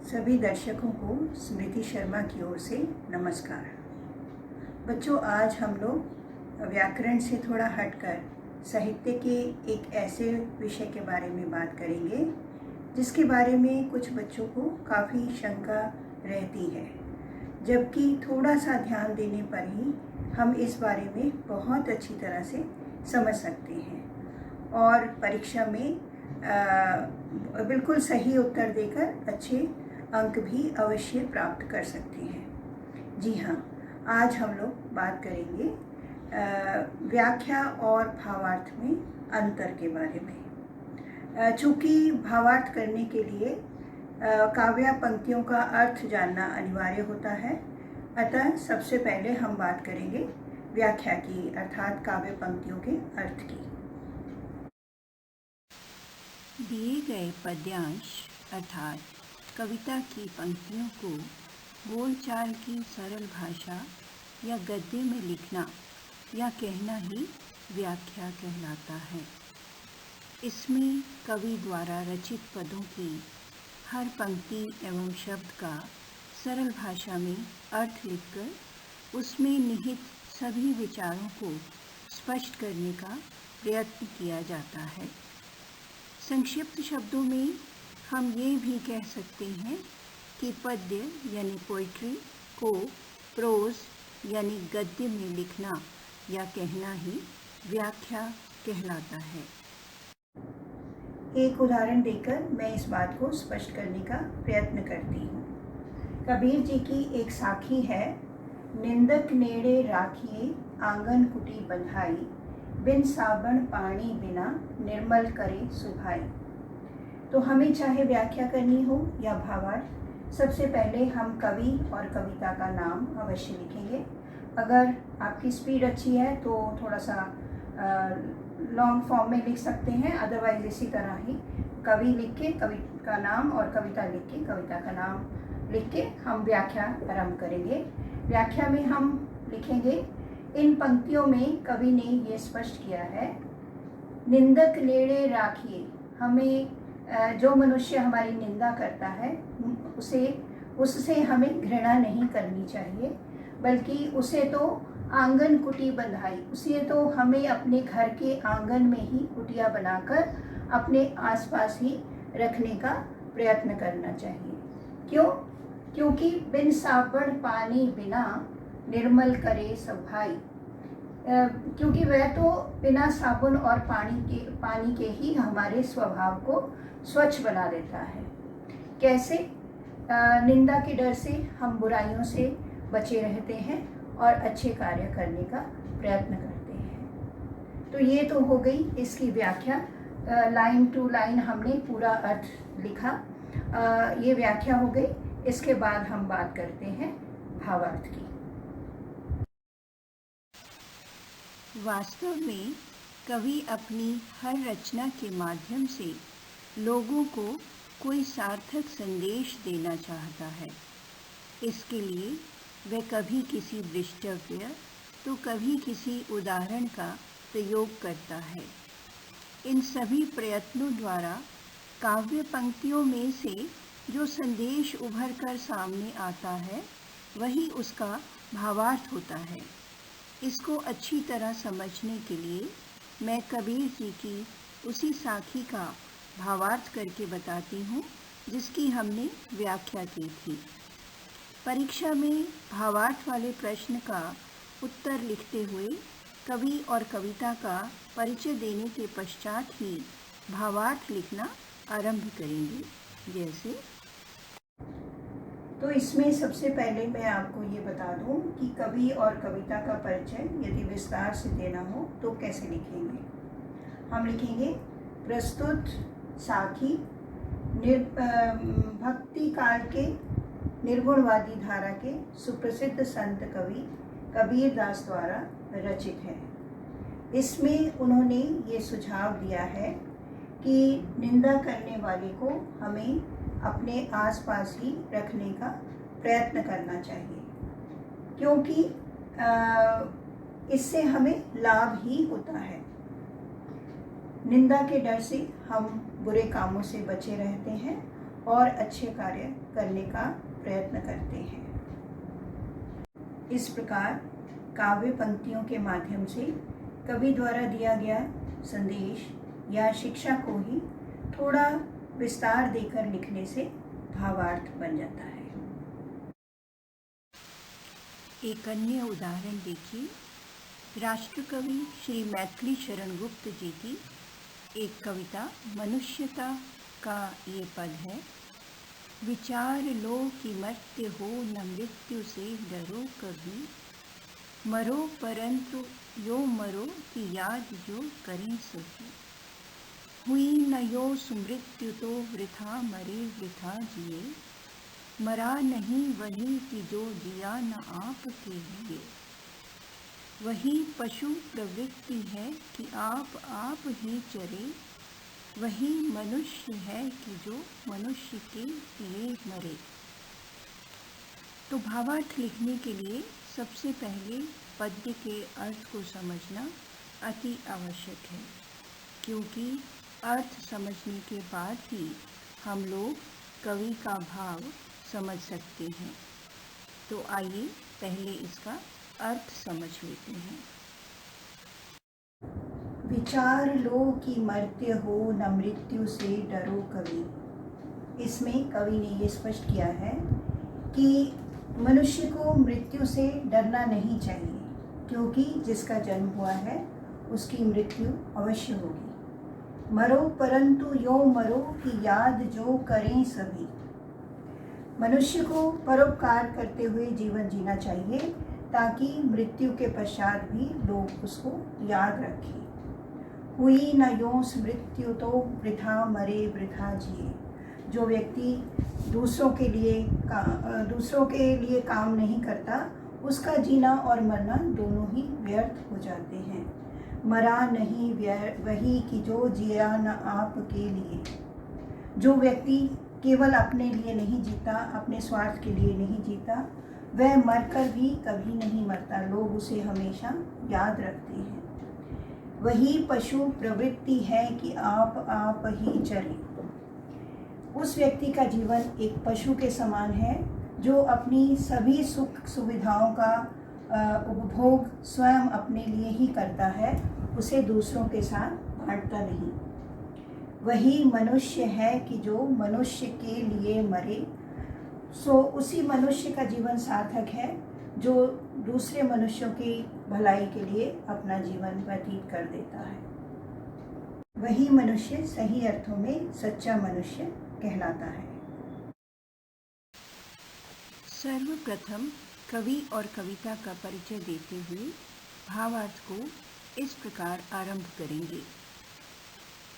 सभी दर्शकों को स्मृति शर्मा की ओर से नमस्कार। बच्चों, आज हम लोग व्याकरण से थोड़ा हटकर साहित्य के एक ऐसे विषय के बारे में बात करेंगे जिसके बारे में कुछ बच्चों को काफ़ी शंका रहती है, जबकि थोड़ा सा ध्यान देने पर ही हम इस बारे में बहुत अच्छी तरह से समझ सकते हैं और परीक्षा में बिल्कुल सही उत्तर देकर अच्छे अंक भी अवश्य प्राप्त कर सकते हैं। जी हाँ, आज हम लोग बात करेंगे व्याख्या और भावार्थ में अंतर के बारे में। चूँकि भावार्थ करने के लिए काव्य पंक्तियों का अर्थ जानना अनिवार्य होता है, अतः सबसे पहले हम बात करेंगे व्याख्या की, अर्थात काव्य पंक्तियों के अर्थ की। दिए गए पद्यांश अर्थात कविता की पंक्तियों को बोलचाल की सरल भाषा या गद्य में लिखना या कहना ही व्याख्या कहलाता है। इसमें कवि द्वारा रचित पदों की हर पंक्ति एवं शब्द का सरल भाषा में अर्थ लिखकर उसमें निहित सभी विचारों को स्पष्ट करने का प्रयत्न किया जाता है। संक्षिप्त शब्दों में हम ये भी कह सकते हैं कि पद्य यानी पोइट्री को प्रोज यानी गद्य में लिखना या कहना ही व्याख्या कहलाता है। एक उदाहरण देकर मैं इस बात को स्पष्ट करने का प्रयत्न करती हूँ। कबीर जी की एक साखी है, निंदक नेड़े राखिए आंगन कुटी बंधाई, बिन साबण पानी बिना निर्मल करे सुभाई। तो हमें चाहे व्याख्या करनी हो या भावार्थ, सबसे पहले हम कवि और कविता का नाम अवश्य लिखेंगे। अगर आपकी स्पीड अच्छी है तो थोड़ा सा लॉन्ग फॉर्म में लिख सकते हैं, अदरवाइज इसी तरह ही कवि लिख के कवि का नाम और कविता लिख के कविता का नाम लिख के हम व्याख्या आरंभ करेंगे। व्याख्या में हम लिखेंगे, इन पंक्तियों में कवि ने ये स्पष्ट किया है, निंदक नेड़े राखिए, हमें जो मनुष्य हमारी निंदा करता है उससे हमें घृणा नहीं करनी चाहिए, बल्कि उसे तो आंगन कुटी बंधाई, उसे तो हमें अपने घर के आंगन में ही कुटिया बनाकर अपने आसपास ही रखने का प्रयत्न करना चाहिए। क्यों? क्योंकि बिन साबण पानी बिना निर्मल करे सभाई, क्योंकि वह तो बिना साबुन और पानी के ही हमारे स्वभाव को स्वच्छ बना देता है। कैसे? निंदा के डर से हम बुराइयों से बचे रहते हैं और अच्छे कार्य करने का प्रयत्न करते हैं। तो ये तो हो गई इसकी व्याख्या, लाइन टू लाइन हमने पूरा अर्थ लिखा, ये व्याख्या हो गई। इसके बाद हम बात करते हैं भावार्थ की। वास्तव में कवि अपनी हर रचना के माध्यम से लोगों को कोई सार्थक संदेश देना चाहता है। इसके लिए वह कभी किसी दृष्टव्य तो कभी किसी उदाहरण का प्रयोग करता है। इन सभी प्रयत्नों द्वारा काव्य पंक्तियों में से जो संदेश उभर कर सामने आता है वही उसका भावार्थ होता है। इसको अच्छी तरह समझने के लिए मैं कबीर जी की उसी साखी का भावार्थ करके बताती हूँ जिसकी हमने व्याख्या की थी। परीक्षा में भावार्थ वाले प्रश्न का उत्तर लिखते हुए कवि और कविता का परिचय देने के पश्चात ही भावार्थ लिखना आरंभ करेंगे। जैसे, तो इसमें सबसे पहले मैं आपको ये बता दूं कि कवि और कविता का परिचय यदि विस्तार से देना हो तो कैसे लिखेंगे। हम लिखेंगे, प्रस्तुत साखी भक्ति काल के निर्गुणवादी धारा के सुप्रसिद्ध संत कवि कबीर दास द्वारा रचित है। इसमें उन्होंने ये सुझाव दिया है कि निंदा करने वाले को हमें अपने आसपास ही रखने का प्रयत्न करना चाहिए, क्योंकि इससे हमें लाभ ही होता है। निंदा के डर से हम बुरे कामों से बचे रहते हैं और अच्छे कार्य करने का प्रयत्न करते हैं। इस प्रकार काव्य पंक्तियों के माध्यम से कवि द्वारा दिया गया संदेश या शिक्षा को ही थोड़ा विस्तार देकर लिखने से भावार्थ बन जाता है। एक अन्य उदाहरण देखिए। राष्ट्रकवि श्री मैथिली शरण गुप्त जी की एक कविता मनुष्यता का ये पद है। विचार लो कि मर्त्य हो न मृत्यु से डरो कभी, मरो परंतु यो मरो कि याद जो करें सभी। हुई न यो सुमृत्यु तो वृथा मरे वृथा जिए, मरा नहीं वही कि जो जिया न आप के लिए। वही पशु प्रवृत्ति है कि आप ही चरे, वही मनुष्य है कि जो मनुष्य के लिए मरे। तो भावार्थ लिखने के लिए सबसे पहले पद्य के अर्थ को समझना अति आवश्यक है, क्योंकि अर्थ समझने के बाद ही हम लोग कवि का भाव समझ सकते हैं। तो आइए पहले इसका अर्थ समझ लेते हैं। विचार लो कि मर्त्य हो न मृत्यु से डरो कवि। इसमें कवि ने ये स्पष्ट किया है कि मनुष्य को मृत्यु से डरना नहीं चाहिए, क्योंकि जिसका जन्म हुआ है उसकी मृत्यु अवश्य होगी। मरो परंतु यो मरो कि याद जो करें सभी। मनुष्य को परोपकार करते हुए जीवन जीना चाहिए, ताकि मृत्यु के पश्चात भी लोग उसको याद रखें। हुई न यो मृत्यु तो वृथा मरे वृथा जिए। जो व्यक्ति दूसरों के लिए काम नहीं करता, उसका जीना और मरना दोनों ही व्यर्थ हो जाते हैं। मरा नहीं वही कि जो जिया न आप के लिए। जो व्यक्ति केवल अपने लिए नहीं जीता, अपने स्वार्थ के लिए नहीं जीता, वह मरकर भी कभी नहीं मरता। लोग उसे हमेशा याद रखते हैं। वही पशु प्रवृत्ति है कि आप ही चरे। उस व्यक्ति का जीवन एक पशु के समान है, जो अपनी सभी सुख सुविधाओं का उपभोग स्वयं अपने लिए ही करता है, उसे दूसरों के साथ बांटता नहीं। वही मनुष्य है कि जो मनुष्य के लिए मरे। सो उसी मनुष्य का जीवन सार्थक है जो दूसरे मनुष्यों की भलाई के लिए अपना जीवन व्यतीत कर देता है। वही मनुष्य सही अर्थों में सच्चा मनुष्य कहलाता है। सर्वप्रथम कवि और कविता का परिचय देते हुए भावार्थ को इस प्रकार आरंभ करेंगे।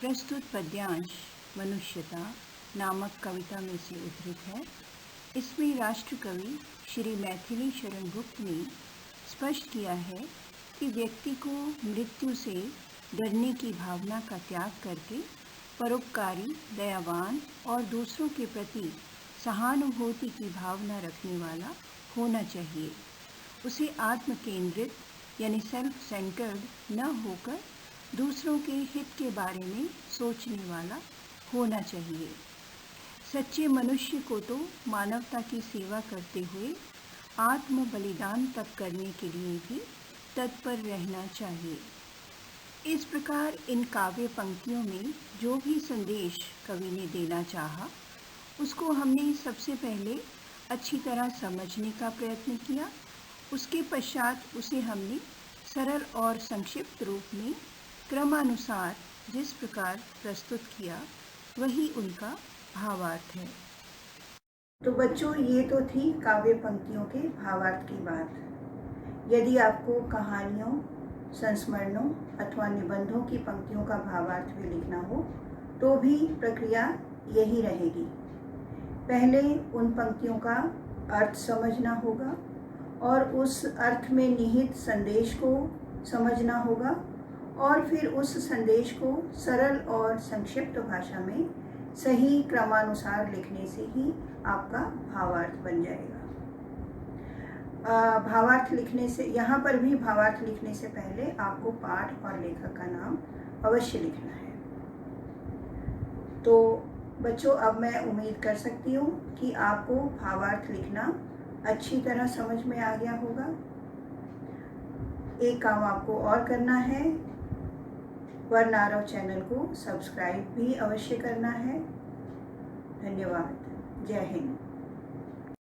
प्रस्तुत पद्यांश मनुष्यता नामक कविता में से उद्धृत है। इसमें राष्ट्रकवि श्री मैथिली शरण गुप्त ने स्पष्ट किया है कि व्यक्ति को मृत्यु से डरने की भावना का त्याग करके परोपकारी, दयावान और दूसरों के प्रति सहानुभूति की भावना रखने वाला होना चाहिए। उसे आत्म केंद्रित यानी सेल्फ सेंटर्ड न होकर दूसरों के हित के बारे में सोचने वाला होना चाहिए। सच्चे मनुष्य को तो मानवता की सेवा करते हुए आत्म बलिदान तक करने के लिए भी तत्पर रहना चाहिए। इस प्रकार इन काव्य पंक्तियों में जो भी संदेश कवि ने देना चाहा, उसको हमने सबसे पहले अच्छी तरह समझने का प्रयत्न किया। उसके पश्चात उसे हमने सरल और संक्षिप्त रूप में क्रमानुसार जिस प्रकार प्रस्तुत किया, वही उनका भावार्थ है। तो बच्चों, ये तो थी काव्य पंक्तियों के भावार्थ की बात। यदि आपको कहानियों, संस्मरणों अथवा निबंधों की पंक्तियों का भावार्थ भी लिखना हो, तो भी प्रक्रिया यही रहेगी। पहले उन पंक्तियों का अर्थ समझना होगा और उस अर्थ में निहित संदेश को समझना होगा, और फिर उस संदेश को सरल और संक्षिप्त भाषा में सही क्रमानुसार लिखने से ही आपका भावार्थ बन जाएगा। भावार्थ लिखने से, यहाँ पर भी भावार्थ लिखने से पहले आपको पाठ और लेखक का नाम अवश्य लिखना है। तो बच्चों, अब मैं उम्मीद कर सकती हूँ कि आपको भावार्थ लिखना अच्छी तरह समझ में आ गया होगा। एक काम आपको और करना है, वर्ण आरव चैनल को सब्सक्राइब भी अवश्य करना है। धन्यवाद। जय हिंद।